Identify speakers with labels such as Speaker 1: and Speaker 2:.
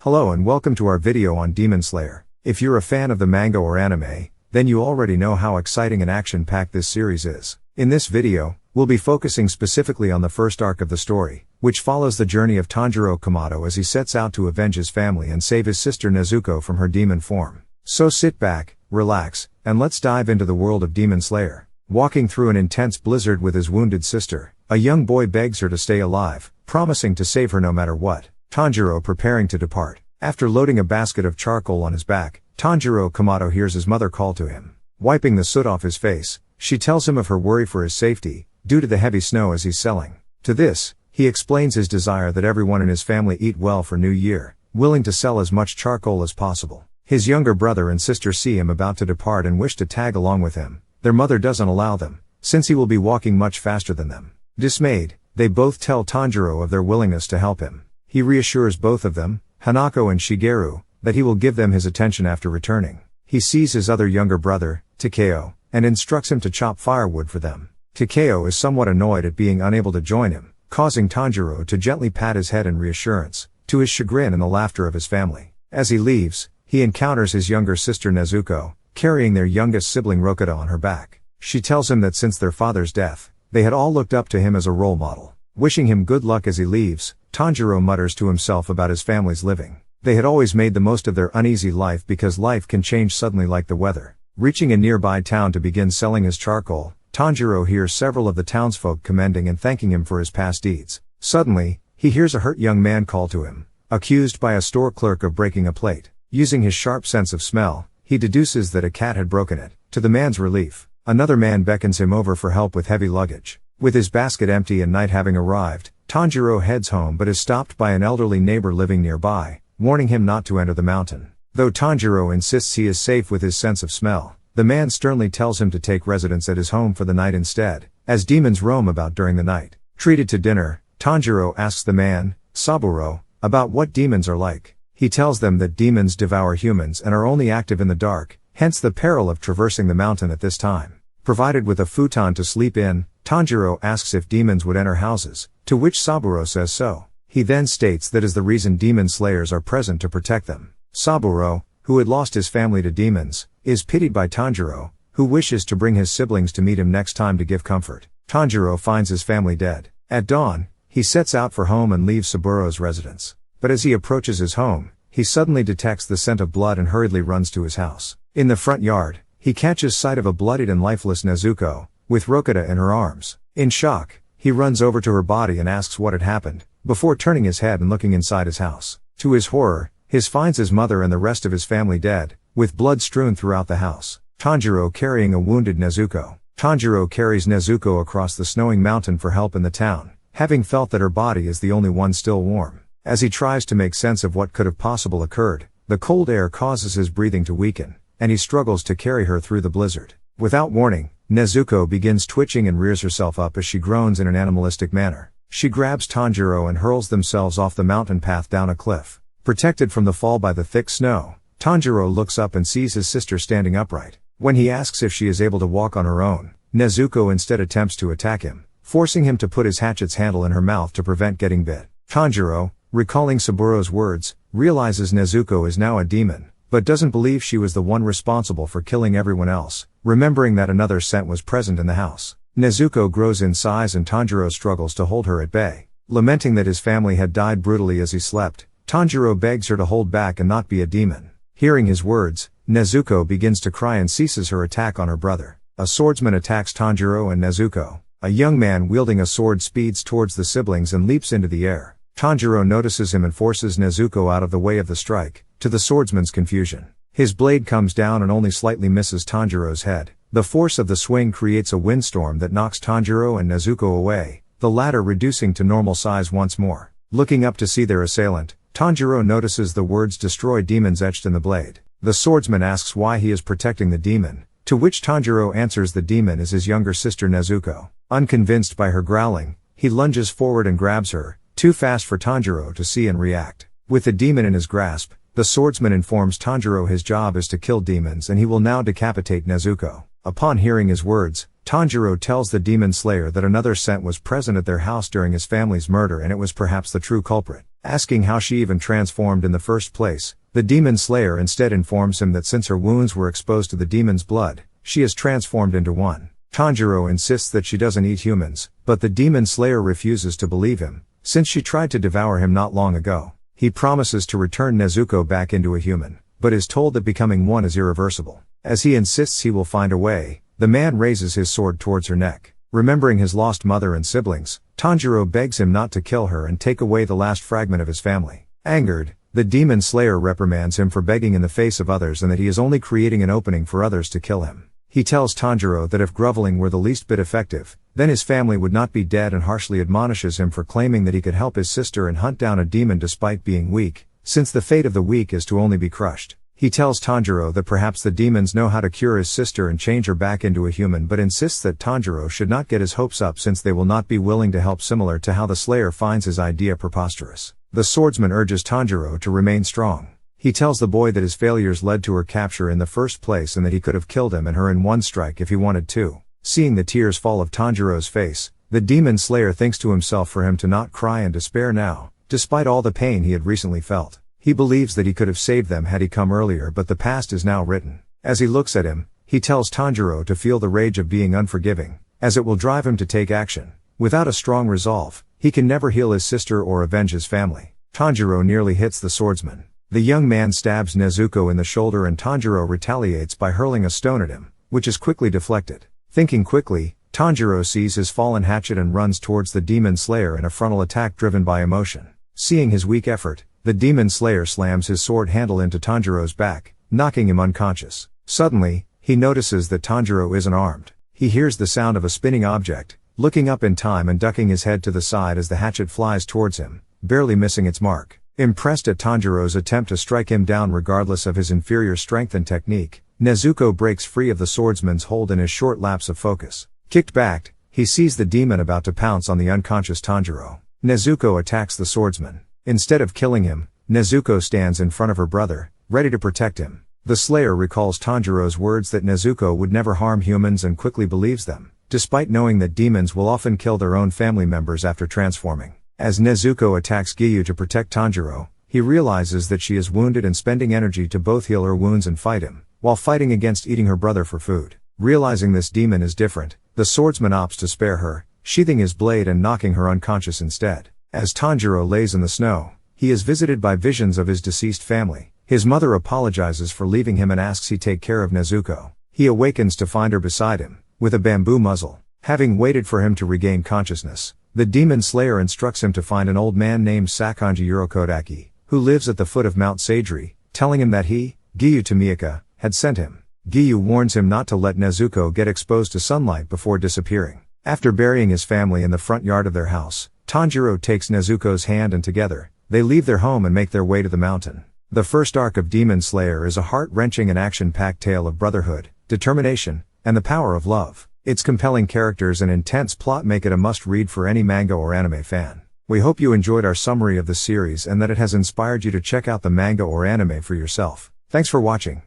Speaker 1: Hello and welcome to our video on Demon Slayer. If you're a fan of the manga or anime, then you already know how exciting and action-packed this series is. In this video, we'll be focusing specifically on the first arc of the story, which follows the journey of Tanjiro Kamado as he sets out to avenge his family and save his sister Nezuko from her demon form. So sit back, relax, and let's dive into the world of Demon Slayer. Walking through an intense blizzard with his wounded sister, a young boy begs her to stay alive, promising to save her no matter what. Tanjiro preparing to depart. After loading a basket of charcoal on his back, Tanjiro Kamado hears his mother call to him. Wiping the soot off his face, she tells him of her worry for his safety, due to the heavy snow as he's selling. To this, he explains his desire that everyone in his family eat well for New Year, willing to sell as much charcoal as possible. His younger brother and sister see him about to depart and wish to tag along with him. Their mother doesn't allow them, since he will be walking much faster than them. Dismayed, they both tell Tanjiro of their willingness to help him. He reassures both of them, Hanako and Shigeru, that he will give them his attention after returning. He sees his other younger brother, Takeo, and instructs him to chop firewood for them. Takeo is somewhat annoyed at being unable to join him, causing Tanjiro to gently pat his head in reassurance, to his chagrin and the laughter of his family. As he leaves, he encounters his younger sister Nezuko, carrying their youngest sibling Rokita on her back. She tells him that since their father's death, they had all looked up to him as a role model. Wishing him good luck as he leaves, Tanjiro mutters to himself about his family's living. They had always made the most of their uneasy life because life can change suddenly like the weather. Reaching a nearby town to begin selling his charcoal, Tanjiro hears several of the townsfolk commending and thanking him for his past deeds. Suddenly, he hears a hurt young man call to him, accused by a store clerk of breaking a plate. Using his sharp sense of smell, he deduces that a cat had broken it. To the man's relief, another man beckons him over for help with heavy luggage. With his basket empty and night having arrived, Tanjiro heads home but is stopped by an elderly neighbor living nearby, warning him not to enter the mountain. Though Tanjiro insists he is safe with his sense of smell, the man sternly tells him to take residence at his home for the night instead, as demons roam about during the night. Treated to dinner, Tanjiro asks the man, Saburo, about what demons are like. He tells them that demons devour humans and are only active in the dark, hence the peril of traversing the mountain at this time. Provided with a futon to sleep in, Tanjiro asks if demons would enter houses, to which Saburo says so. He then states that is the reason demon slayers are present to protect them. Saburo, who had lost his family to demons, is pitied by Tanjiro, who wishes to bring his siblings to meet him next time to give comfort. Tanjiro finds his family dead. At dawn, he sets out for home and leaves Saburo's residence. But as he approaches his home, he suddenly detects the scent of blood and hurriedly runs to his house. In the front yard, he catches sight of a bloodied and lifeless Nezuko, with Rokita in her arms. In shock, he runs over to her body and asks what had happened, before turning his head and looking inside his house. To his horror, he finds his mother and the rest of his family dead, with blood strewn throughout the house. Tanjiro carrying a wounded Nezuko. Tanjiro carries Nezuko across the snowing mountain for help in the town, having felt that her body is the only one still warm. As he tries to make sense of what could have possibly occurred, the cold air causes his breathing to weaken, and he struggles to carry her through the blizzard. Without warning, Nezuko begins twitching and rears herself up as she groans in an animalistic manner. She grabs Tanjiro and hurls themselves off the mountain path down a cliff. Protected from the fall by the thick snow, Tanjiro looks up and sees his sister standing upright. When he asks if she is able to walk on her own, Nezuko instead attempts to attack him, forcing him to put his hatchet's handle in her mouth to prevent getting bit. Tanjiro, recalling Saburo's words, realizes Nezuko is now a demon, but doesn't believe she was the one responsible for killing everyone else, remembering that another scent was present in the house. Nezuko grows in size and Tanjiro struggles to hold her at bay. Lamenting that his family had died brutally as he slept, Tanjiro begs her to hold back and not be a demon. Hearing his words, Nezuko begins to cry and ceases her attack on her brother. A swordsman attacks Tanjiro and Nezuko. A young man wielding a sword speeds towards the siblings and leaps into the air. Tanjiro notices him and forces Nezuko out of the way of the strike, to the swordsman's confusion. His blade comes down and only slightly misses Tanjiro's head. The force of the swing creates a windstorm that knocks Tanjiro and Nezuko away, the latter reducing to normal size once more. Looking up to see their assailant, Tanjiro notices the words "destroy demons" etched in the blade. The swordsman asks why he is protecting the demon, to which Tanjiro answers the demon is his younger sister Nezuko. Unconvinced by her growling, he lunges forward and grabs her, too fast for Tanjiro to see and react. With the demon in his grasp, the swordsman informs Tanjiro his job is to kill demons and he will now decapitate Nezuko. Upon hearing his words, Tanjiro tells the demon slayer that another scent was present at their house during his family's murder and it was perhaps the true culprit. Asking how she even transformed in the first place, the demon slayer instead informs him that since her wounds were exposed to the demon's blood, she is transformed into one. Tanjiro insists that she doesn't eat humans, but the demon slayer refuses to believe him, since she tried to devour him not long ago. He promises to return Nezuko back into a human, but is told that becoming one is irreversible. As he insists he will find a way, the man raises his sword towards her neck. Remembering his lost mother and siblings, Tanjiro begs him not to kill her and take away the last fragment of his family. Angered, the demon slayer reprimands him for begging in the face of others and that he is only creating an opening for others to kill him. He tells Tanjiro that if groveling were the least bit effective, then his family would not be dead, and harshly admonishes him for claiming that he could help his sister and hunt down a demon despite being weak, since the fate of the weak is to only be crushed. He tells Tanjiro that perhaps the demons know how to cure his sister and change her back into a human, but insists that Tanjiro should not get his hopes up since they will not be willing to help, similar to how the Slayer finds his idea preposterous. The swordsman urges Tanjiro to remain strong. He tells the boy that his failures led to her capture in the first place and that he could have killed him and her in one strike if he wanted to. Seeing the tears fall of Tanjiro's face, the demon slayer thinks to himself for him to not cry and despair now, despite all the pain he had recently felt. He believes that he could have saved them had he come earlier, but the past is now written. As he looks at him, he tells Tanjiro to feel the rage of being unforgiving, as it will drive him to take action. Without a strong resolve, he can never heal his sister or avenge his family. Tanjiro nearly hits the swordsman. The young man stabs Nezuko in the shoulder and Tanjiro retaliates by hurling a stone at him, which is quickly deflected. Thinking quickly, Tanjiro sees his fallen hatchet and runs towards the demon slayer in a frontal attack driven by emotion. Seeing his weak effort, the demon slayer slams his sword handle into Tanjiro's back, knocking him unconscious. Suddenly, he notices that Tanjiro isn't armed. He hears the sound of a spinning object, looking up in time and ducking his head to the side as the hatchet flies towards him, barely missing its mark. Impressed at Tanjiro's attempt to strike him down regardless of his inferior strength and technique, Nezuko breaks free of the swordsman's hold in his short lapse of focus. Kicked back, he sees the demon about to pounce on the unconscious Tanjiro. Nezuko attacks the swordsman. Instead of killing him, Nezuko stands in front of her brother, ready to protect him. The Slayer recalls Tanjiro's words that Nezuko would never harm humans and quickly believes them, despite knowing that demons will often kill their own family members after transforming. As Nezuko attacks Giyu to protect Tanjiro, he realizes that she is wounded and spending energy to both heal her wounds and fight him, while fighting against eating her brother for food. Realizing this demon is different, the swordsman opts to spare her, sheathing his blade and knocking her unconscious instead. As Tanjiro lays in the snow, he is visited by visions of his deceased family. His mother apologizes for leaving him and asks he take care of Nezuko. He awakens to find her beside him, with a bamboo muzzle. Having waited for him to regain consciousness, the demon slayer instructs him to find an old man named Sakonji Urokodaki, who lives at the foot of Mount Seidri, telling him that he, Giyu Tomioka, had sent him. Giyu warns him not to let Nezuko get exposed to sunlight before disappearing. After burying his family in the front yard of their house, Tanjiro takes Nezuko's hand and together, they leave their home and make their way to the mountain. The first arc of Demon Slayer is a heart-wrenching and action-packed tale of brotherhood, determination, and the power of love. Its compelling characters and intense plot make it a must-read for any manga or anime fan. We hope you enjoyed our summary of the series and that it has inspired you to check out the manga or anime for yourself. Thanks for watching.